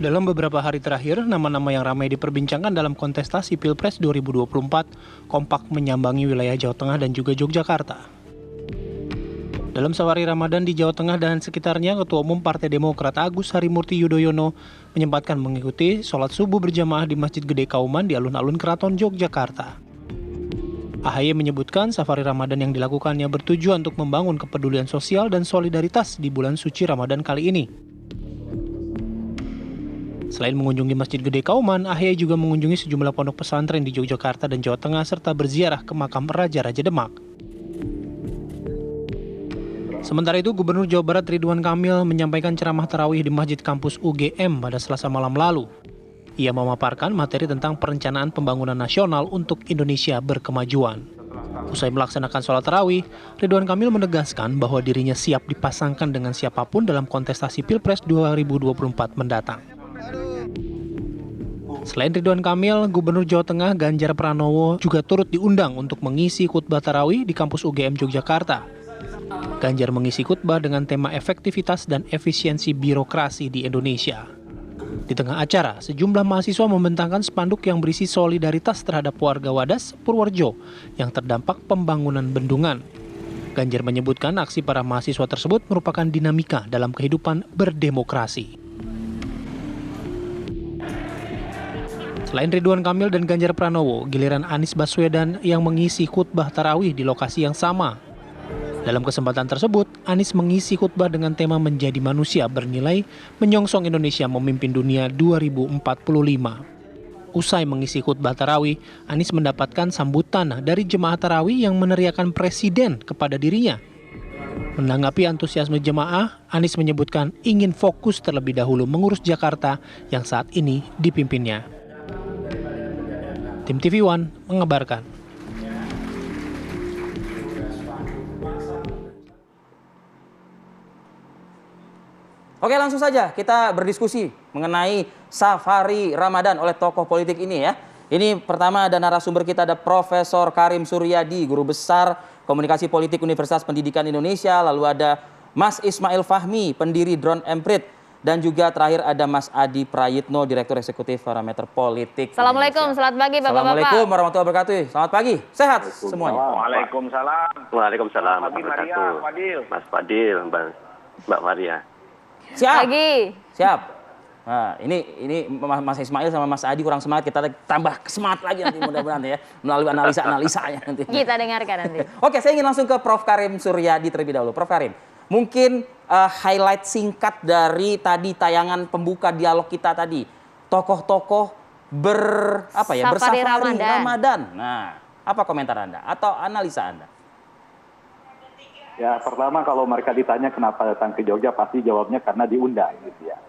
Dalam beberapa hari terakhir, nama-nama yang ramai diperbincangkan dalam kontestasi Pilpres 2024 kompak menyambangi wilayah Jawa Tengah dan juga Yogyakarta. Dalam safari Ramadan di Jawa Tengah dan sekitarnya, Ketua Umum Partai Demokrat Agus Harimurti Yudhoyono menyempatkan mengikuti sholat subuh berjamaah di Masjid Gede Kauman di alun-alun Keraton Yogyakarta. AHY menyebutkan safari Ramadan yang dilakukannya bertujuan untuk membangun kepedulian sosial dan solidaritas di bulan suci Ramadan kali ini. Selain mengunjungi Masjid Gede Kauman, AHY juga mengunjungi sejumlah pondok pesantren di Yogyakarta dan Jawa Tengah serta berziarah ke makam Raja-Raja Demak. Sementara itu, Gubernur Jawa Barat Ridwan Kamil menyampaikan ceramah tarawih di Masjid Kampus UGM pada Selasa malam lalu. Ia memaparkan materi tentang perencanaan pembangunan nasional untuk Indonesia berkemajuan. Usai melaksanakan sholat tarawih, Ridwan Kamil menegaskan bahwa dirinya siap dipasangkan dengan siapapun dalam kontestasi Pilpres 2024 mendatang. Selain Ridwan Kamil, Gubernur Jawa Tengah Ganjar Pranowo juga turut diundang untuk mengisi khutbah tarawih di kampus UGM Yogyakarta. Ganjar mengisi khutbah dengan tema efektivitas dan efisiensi birokrasi di Indonesia. Di tengah acara, sejumlah mahasiswa membentangkan spanduk yang berisi solidaritas terhadap warga Wadas, Purworejo yang terdampak pembangunan bendungan. Ganjar menyebutkan aksi para mahasiswa tersebut merupakan dinamika dalam kehidupan berdemokrasi. Selain Ridwan Kamil dan Ganjar Pranowo, giliran Anies Baswedan yang mengisi khutbah tarawih di lokasi yang sama. Dalam kesempatan tersebut, Anies mengisi khutbah dengan tema menjadi manusia bernilai menyongsong Indonesia memimpin dunia 2045. Usai mengisi khutbah tarawih, Anies mendapatkan sambutan dari jemaah tarawih yang meneriakan presiden kepada dirinya. Menanggapi antusiasme jemaah, Anies menyebutkan ingin fokus terlebih dahulu mengurus Jakarta yang saat ini dipimpinnya. Tim TV One mengabarkan. Oke, langsung saja kita berdiskusi mengenai safari Ramadan oleh tokoh politik ini ya. Ini pertama ada narasumber kita, ada Profesor Karim Suryadi, Guru Besar Komunikasi Politik Universitas Pendidikan Indonesia. Lalu ada Mas Ismail Fahmi, pendiri Drone Emprit. Dan juga terakhir ada Mas Adi Prayitno, Direktur Eksekutif Parameter Politik. Assalamualaikum, selamat pagi Bapak-Bapak. Assalamualaikum warahmatullahi wabarakatuh. Selamat pagi, sehat semuanya. Waalaikumsalam. Waalaikumsalam. Pagi Maria, Fadil. Mas Fadil, Mbak Maria. Siap. Pagi. Siap. Nah, ini Mas Ismail sama Mas Adi kurang semangat, kita tambah semangat lagi nanti mudah-mudahan ya melalui analisa-analisanya nanti. Kita dengarkan nanti. Oke, saya ingin langsung ke Prof Karim Suryadi terlebih dahulu. Prof Karim, mungkin highlight singkat dari tadi tayangan pembuka dialog kita tadi. Tokoh-tokoh bersafari Ramadan. Nah, apa komentar Anda atau analisa Anda? Ya, pertama kalau mereka ditanya kenapa datang ke Jogja, pasti jawabnya karena diundang gitu ya.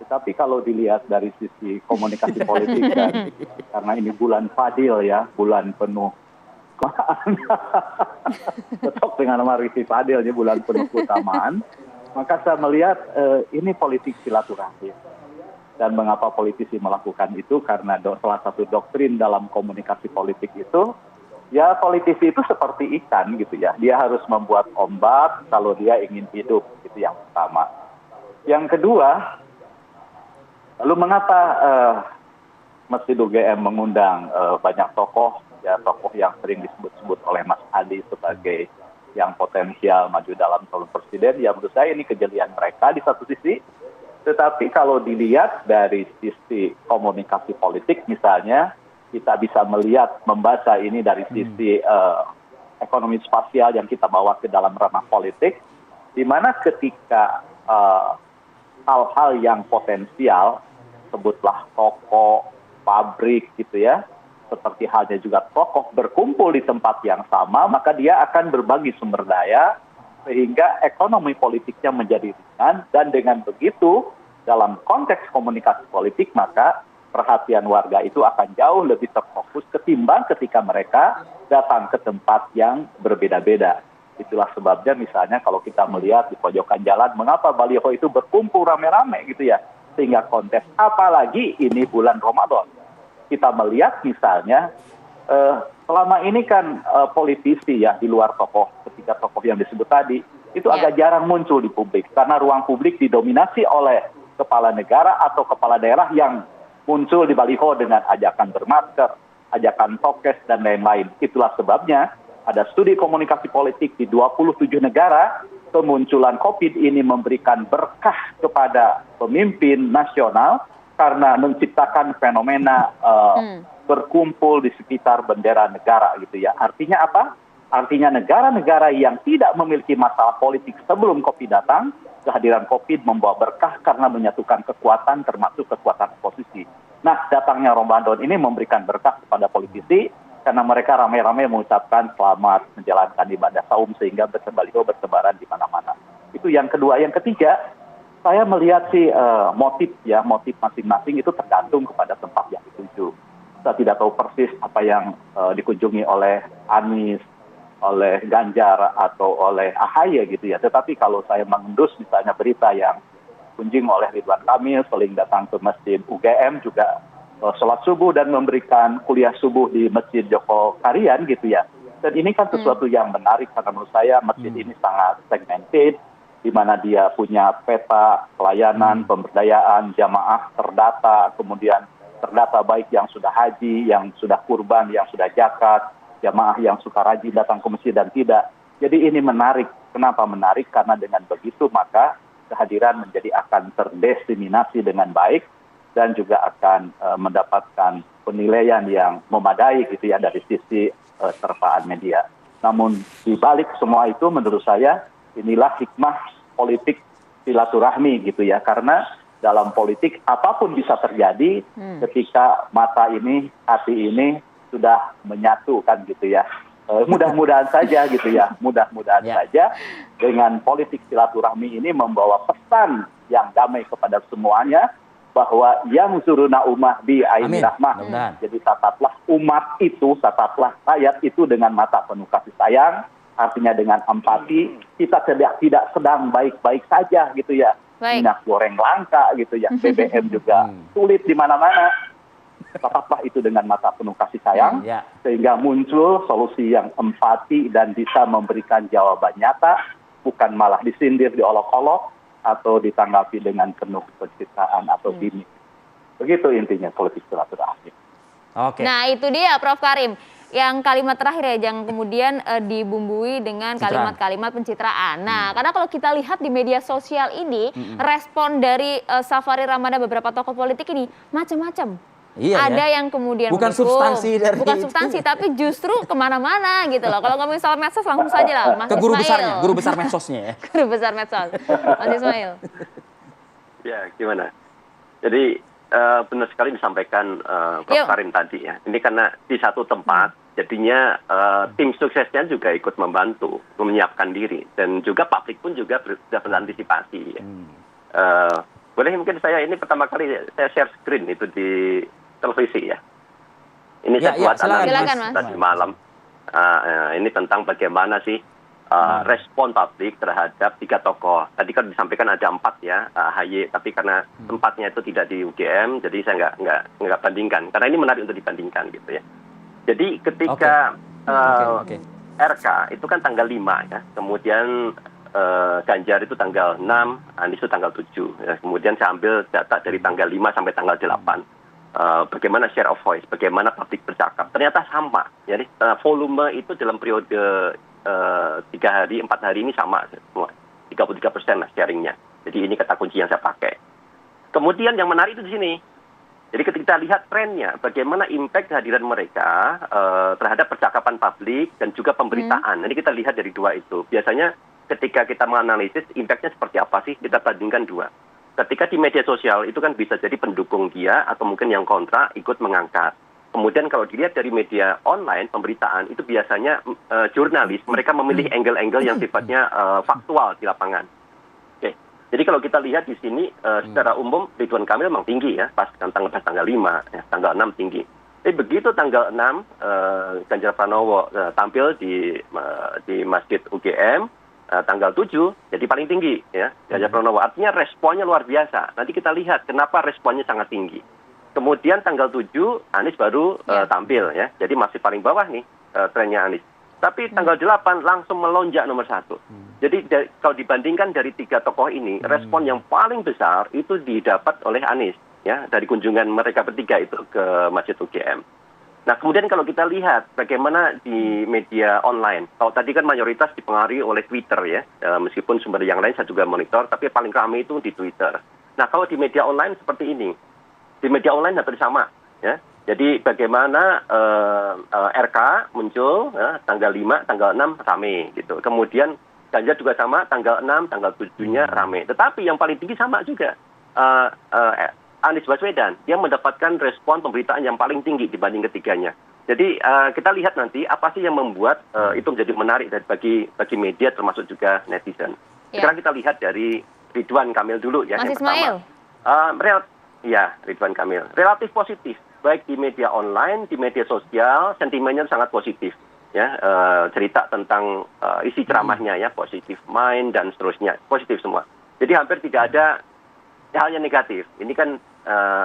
Tetapi kalau dilihat dari sisi komunikasi politik dan karena ini bulan Fadil ya, bulan penuh cocok dengan nama Riti Fadil, ini bulan penuh keutamaan, maka saya melihat ini politik silaturahmi. Dan mengapa politisi melakukan itu? Karena salah satu doktrin dalam komunikasi politik itu, ya politisi itu seperti ikan gitu ya. Dia harus membuat ombak kalau dia ingin hidup, itu yang pertama. Yang kedua, lalu mengapa Masjid UGM mengundang banyak tokoh, ya tokoh yang sering disebut-sebut oleh Mas Adi sebagai yang potensial maju dalam calon presiden? Ya menurut saya ini kejelian mereka di satu sisi. Tetapi kalau dilihat dari sisi komunikasi politik misalnya, kita bisa melihat, membaca ini dari sisi ekonomi spasial yang kita bawa ke dalam ranah politik, di mana ketika hal-hal yang potensial, sebutlah toko, pabrik gitu ya, seperti halnya juga tokoh berkumpul di tempat yang sama, maka dia akan berbagi sumber daya, sehingga ekonomi politiknya menjadi ringan, dan dengan begitu, dalam konteks komunikasi politik, maka perhatian warga itu akan jauh lebih terfokus ketimbang ketika mereka datang ke tempat yang berbeda-beda. Itulah sebabnya misalnya kalau kita melihat di pojokan jalan, mengapa baliho itu berkumpul rame-rame gitu ya, sehingga kontes, apalagi ini bulan Ramadan. Kita melihat misalnya, selama ini kan politisi ya, di luar tokoh, ketika tokoh yang disebut tadi, itu agak jarang muncul di publik, karena ruang publik didominasi oleh kepala negara atau kepala daerah yang muncul di baliho dengan ajakan bermasker, ajakan prokes, dan lain-lain. Itulah sebabnya ada studi komunikasi politik di 27 negara, kemunculan COVID ini memberikan berkah kepada pemimpin nasional karena menciptakan fenomena berkumpul di sekitar bendera negara gitu ya. Artinya apa? Artinya negara-negara yang tidak memiliki masalah politik sebelum COVID datang, kehadiran COVID membawa berkah karena menyatukan kekuatan termasuk kekuatan oposisi. Nah, datangnya Ramadan ini memberikan berkah kepada politisi karena mereka ramai-ramai mengucapkan selamat menjalankan ibadah saum sehingga bertebaran di mana-mana. Itu yang kedua. Yang ketiga, saya melihat motif masing-masing itu tergantung kepada tempat yang dituju. Saya tidak tahu persis apa yang dikunjungi oleh Anies, oleh Ganjar atau oleh AHY gitu ya. Tetapi kalau saya mengendus misalnya berita yang kunjung oleh Ridwan Kamil, sering datang ke Masjid UGM juga sholat subuh dan memberikan kuliah subuh di Masjid Joko Karian gitu ya. Dan ini kan sesuatu yang menarik karena menurut saya masjid ini sangat segmented, di mana dia punya peta pelayanan, pemberdayaan, jamaah terdata, kemudian terdata baik yang sudah haji, yang sudah kurban, yang sudah zakat, jamaah yang suka rajin datang ke masjid dan tidak. Jadi ini menarik. Kenapa menarik? Karena dengan begitu maka kehadiran menjadi akan terdesimasi dengan baik dan juga akan mendapatkan penilaian yang memadai gitu ya dari sisi terpaan media. Namun di balik semua itu menurut saya inilah hikmah politik silaturahmi gitu ya, karena dalam politik apapun bisa terjadi ketika mata ini, hati ini sudah menyatu kan gitu ya. Mudah-mudahan saja gitu ya, mudah-mudahan saja dengan politik silaturahmi ini membawa pesan yang damai kepada semuanya, bahwa yang zuruna ummah bi aini rahmah. Jadi tataplah umat itu, tataplah rakyat itu dengan mata penuh kasih sayang, artinya dengan empati. Kita tidak sedang baik-baik saja gitu ya. Minyak goreng langka gitu ya, BBM juga sulit di mana-mana. Tataplah itu dengan mata penuh kasih sayang, sehingga muncul solusi yang empati dan bisa memberikan jawaban nyata, bukan malah disindir, diolok-olok, atau ditanggapi dengan penuh pencitraan atau gimmick. Begitu intinya politik silaturahmi. Oke. Nah itu dia Prof. Karim, yang kalimat terakhir ya, jangan kemudian dibumbui dengan kalimat-kalimat pencitraan. Nah karena kalau kita lihat di media sosial ini, respon dari Safari Ramadan beberapa tokoh politik ini macam-macam. Iya, ada yang kemudian bukan mendukung, substansi dari bukan substansi, tapi justru kemana-mana gitu loh. Kalau ngomongin soal medsos langsung saja lah, Mas ke guru Ismail. besarnya, guru besar medsosnya ya. Guru besar medsos, Mas Ismail. Ya, gimana? Jadi benar sekali disampaikan Prof. Karim tadi ya. Ini karena di satu tempat, jadinya tim suksesnya juga ikut membantu, menyiapkan diri. Dan juga publik pun juga sudah berantisipasi. Ya. Boleh mungkin saya ini pertama kali saya share screen itu di televisi ya. Ini saya buat analisis tadi malam. Ini tentang bagaimana sih respon publik terhadap 3 tokoh. Tadi kan disampaikan ada 4 ya, AHY, tapi karena tempatnya itu tidak di UGM, jadi saya nggak bandingkan. Karena ini menarik untuk dibandingkan gitu ya. Jadi ketika RK itu kan tanggal 5 ya, kemudian Ganjar itu tanggal 6, Anies itu tanggal 7. Ya. Kemudian saya ambil data dari tanggal 5 sampai tanggal 8. Bagaimana share of voice, bagaimana publik bercakap. Ternyata sama. Jadi volume itu dalam periode 3 hari, 4 hari ini sama semua. 33% lah sharingnya. Jadi ini kata kunci yang saya pakai. Kemudian yang menarik itu di sini. Jadi ketika kita lihat trennya, bagaimana impact kehadiran mereka terhadap percakapan publik dan juga pemberitaan. Nanti kita lihat dari 2 itu. Biasanya ketika kita menganalisis impact-nya seperti apa sih, kita bandingkan 2. Ketika di media sosial itu kan bisa jadi pendukung dia atau mungkin yang kontra ikut mengangkat. Kemudian kalau dilihat dari media online, pemberitaan, itu biasanya jurnalis, mereka memilih angle-angle yang sifatnya faktual di lapangan. Oke. Jadi kalau kita lihat di sini, secara umum Ridwan Kamil memang tinggi ya, pas tanggal 5, ya, tanggal 6 tinggi. Tapi begitu tanggal 6, Ganjar Pranowo tampil di Masjid UGM, tanggal 7 jadi paling tinggi ya Ganjar Pranowo. Artinya responnya luar biasa. Nanti kita lihat kenapa responnya sangat tinggi. Kemudian tanggal 7 Anies baru tampil ya. Jadi masih paling bawah nih trennya Anies. Tapi tanggal 8 langsung melonjak nomor 1. Jadi kalau dibandingkan dari 3 tokoh ini, respon yang paling besar itu didapat oleh Anies ya dari kunjungan mereka bertiga itu ke Masjid UGM. Nah, kemudian kalau kita lihat bagaimana di media online, kalau tadi kan mayoritas dipengaruhi oleh Twitter ya, meskipun sumber yang lain saya juga monitor, tapi paling ramai itu di Twitter. Nah, kalau di media online seperti ini, di media online hampir sama ya. Jadi bagaimana RK muncul ya, tanggal 5, tanggal 6 rame gitu. Kemudian Ganjar juga sama, tanggal 6, tanggal 7-nya rame. Tetapi yang paling tinggi sama juga. Anies Baswedan, dia mendapatkan respon pemberitaan yang paling tinggi dibanding ketiganya. Jadi kita lihat nanti apa sih yang membuat itu menjadi menarik bagi media termasuk juga netizen. Sekarang kita lihat dari Ridwan Kamil dulu ya. Mas yang Ismail. pertama. Ridwan Kamil. Relatif positif, baik di media online, di media sosial, sentimennya sangat positif. Ya, cerita tentang isi ceramahnya ya, positif mind dan seterusnya, positif semua. Jadi hampir tidak ada hal yang negatif. Ini kan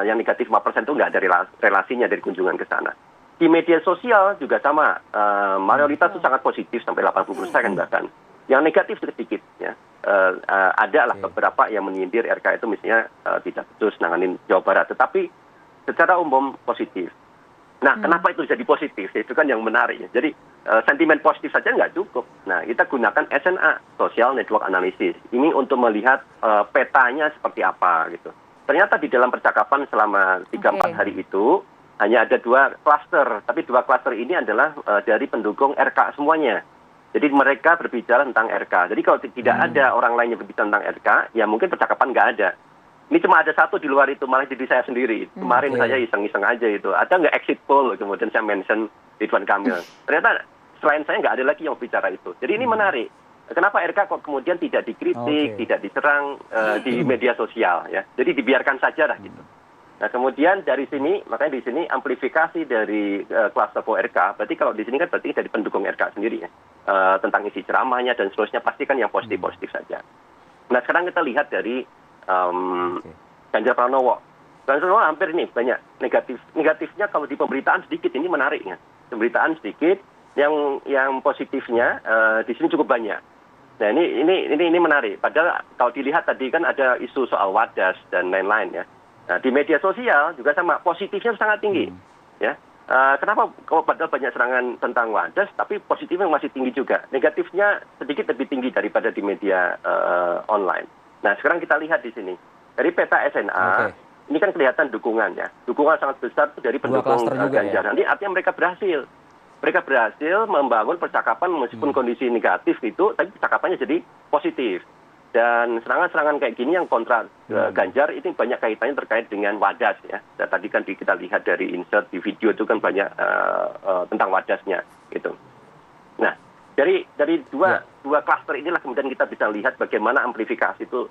yang negatif 5% itu nggak ada relasinya dari kunjungan ke sana. Di media sosial juga sama, mayoritas itu sangat positif sampai 80% bahkan. Yang negatif sedikit ya. Ada lah beberapa yang menyindir RK itu misalnya tidak becus nanganin Jawa Barat, tetapi secara umum positif. Nah, kenapa itu jadi positif? Itu kan yang menarik ya. Jadi sentimen positif saja nggak cukup. Nah, kita gunakan SNA, Social Network Analysis. Ini untuk melihat petanya seperti apa gitu. Ternyata di dalam percakapan selama 3-4 hari itu hanya ada 2 klaster, tapi 2 klaster ini adalah dari pendukung RK semuanya. Jadi mereka berbicara tentang RK. Jadi kalau tidak ada orang lain yang berbicara tentang RK, ya mungkin percakapan nggak ada. Ini cuma ada satu di luar itu, malah diri saya sendiri. Kemarin saya iseng-iseng aja itu. Ada nggak exit poll? Kemudian saya mention Ridwan Kamil. Ternyata selain saya nggak ada lagi yang bicara itu. Jadi ini menarik. Kenapa RK kok kemudian tidak dikritik, tidak diserang di media sosial ya? Jadi dibiarkan saja lah gitu. Nah kemudian dari sini, makanya di sini amplifikasi dari kluster RK. Berarti kalau di sini kan berarti dari pendukung RK sendiri ya, tentang isi ceramahnya dan seterusnya pasti kan yang positif-positif saja. Nah sekarang kita lihat dari Ganjar Pranowo. Ganjar Pranowo hampir ini banyak negatif. Negatifnya kalau di pemberitaan sedikit, ini menariknya. Pemberitaan sedikit, yang positifnya di sini cukup banyak. Nah ini menarik. Padahal kalau dilihat tadi kan ada isu soal wadas dan lain-lain ya. Nah, di media sosial juga sama, positifnya sangat tinggi. Ya. Kenapa kalau padahal banyak serangan tentang wadas, tapi positifnya masih tinggi juga. Negatifnya sedikit lebih tinggi daripada di media online. Nah, sekarang kita lihat di sini. Dari peta SNA, ini kan kelihatan dukungannya. Dukungan sangat besar dari pendukung Ganjar. Ya? Nanti artinya mereka berhasil. Mereka berhasil membangun percakapan meskipun kondisi negatif itu, tapi percakapannya jadi positif. Dan serangan-serangan kayak gini yang kontra Ganjar ini banyak kaitannya terkait dengan wadas ya. Dan tadi kan kita lihat dari insert di video itu kan banyak tentang wadasnya gitu. Nah, dari dua klaster inilah kemudian kita bisa lihat bagaimana amplifikasi itu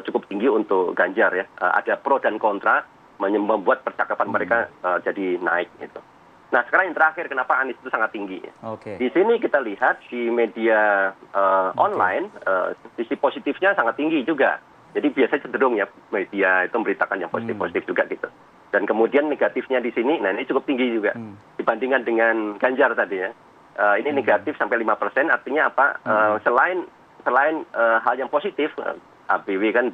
cukup tinggi untuk Ganjar ya. Ada pro dan kontra membuat percakapan mereka jadi naik gitu. Nah sekarang yang terakhir kenapa Anies itu sangat tinggi ya? Di sini kita lihat di media online sisi positifnya sangat tinggi juga. Jadi biasanya cenderung ya media itu memberitakan yang positif-positif juga gitu. Dan kemudian negatifnya di sini, nah ini cukup tinggi juga dibandingkan dengan Ganjar tadi ya. Ini negatif sampai 5%, artinya apa? Selain hal yang positif, ABW kan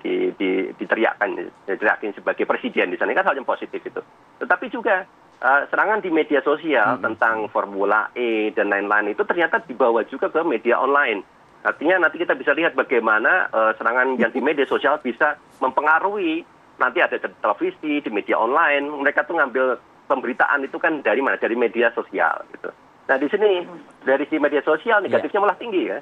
diteriakin sebagai presiden di sana kan hal yang positif itu. Tetapi juga serangan di media sosial tentang Formula E dan lain-lain itu ternyata dibawa juga ke media online. Artinya nanti kita bisa lihat bagaimana serangan yang di media sosial bisa mempengaruhi nanti ada di televisi, di media online. Mereka tuh ngambil pemberitaan itu kan dari mana? Dari media sosial gitu. Nah di sini dari si media sosial negatifnya malah tinggi ya.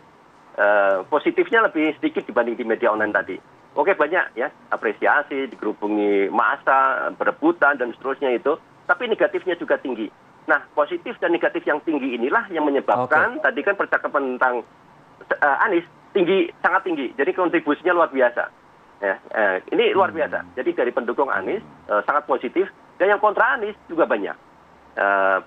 Positifnya lebih sedikit dibanding di media online tadi. Oke banyak ya apresiasi, digerubungi massa, berebutan dan seterusnya itu. Tapi negatifnya juga tinggi. Nah, positif dan negatif yang tinggi inilah yang menyebabkan tadi kan percakapan tentang Anies tinggi, sangat tinggi. Jadi kontribusinya luar biasa. Ya, ini luar biasa. Jadi dari pendukung Anies sangat positif dan yang kontra Anies juga banyak.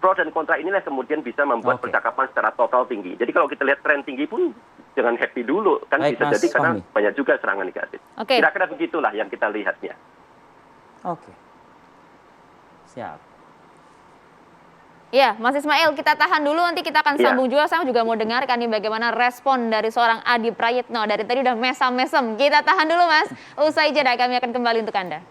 Pro dan kontra inilah kemudian bisa membuat percakapan secara total tinggi. Jadi kalau kita lihat tren tinggi pun jangan happy dulu kan. Baik, bisa Mas jadi karena banyak juga serangan negatif. Kira-kira begitulah yang kita lihatnya. Siap. Ya, Mas Ismail, kita tahan dulu, nanti kita akan sambung juga. Saya juga mau dengarkan nih bagaimana respon dari seorang Adi Prayitno. Dari tadi udah mesam-mesem. Kita tahan dulu, Mas. Usai jeda kami akan kembali untuk Anda.